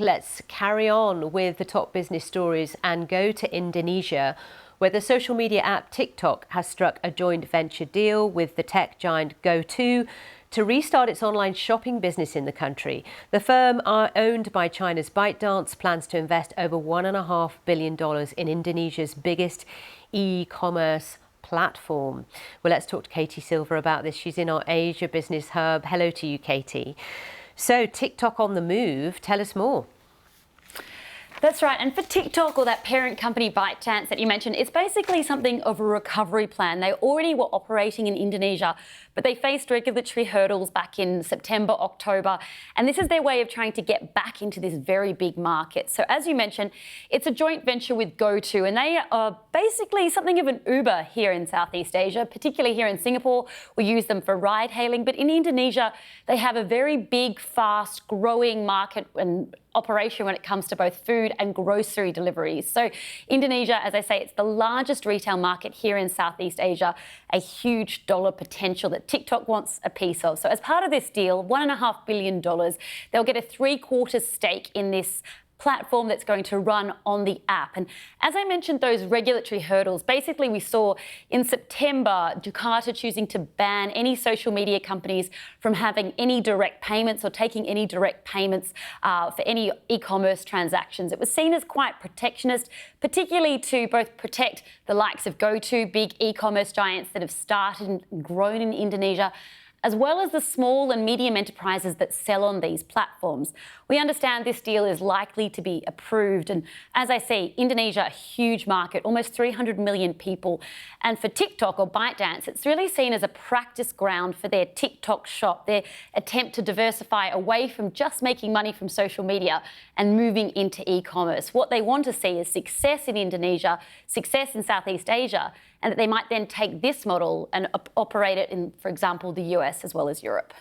Let's carry on with the top business stories and go to Indonesia, where the social media app TikTok has struck a joint venture deal with the tech giant GoTo to restart its online shopping business in the country. The firm, owned by China's Bytedance, plans to invest over $1.5 billion in Indonesia's biggest e-commerce platform. Well, let's talk to Katie Silver about this. She's in our Asia Business Hub. Hello to you, Katie. So TikTok on the move. Tell us more. That's right. And for TikTok, or that parent company Bytedance that you mentioned, it's basically something of a recovery plan. They already were operating in Indonesia, but they faced regulatory hurdles back in September, October. And this is their way of trying to get back into this very big market. So as you mentioned, it's a joint venture with GoTo, and they are basically something of an Uber here in Southeast Asia, particularly here in Singapore. We use them for ride hailing, but in Indonesia, they have a very big, fast growing market and operation when it comes to both food and grocery deliveries. So Indonesia, as I say, it's the largest retail market here in Southeast Asia, a huge dollar potential that TikTok wants a piece of. So as part of this deal, $1.5 billion, they'll get a 3/4 stake in this platform that's going to run on the app. And as I mentioned, those regulatory hurdles, basically we saw in September, Jakarta choosing to ban any social media companies from having any direct payments or taking any direct payments for any e-commerce transactions. It was seen as quite protectionist, particularly to both protect the likes of GoTo, big e-commerce giants that have started and grown in Indonesia, as well as the small and medium enterprises that sell on these platforms. We understand this deal is likely to be approved. And as I say, Indonesia, a huge market, almost 300 million people. And for TikTok or Bytedance, it's really seen as a practice ground for their TikTok shop, their attempt to diversify away from just making money from social media and moving into e-commerce. What they want to see is success in Indonesia, success in Southeast Asia, and that they might then take this model and operate it in, for example, the US as well as Europe.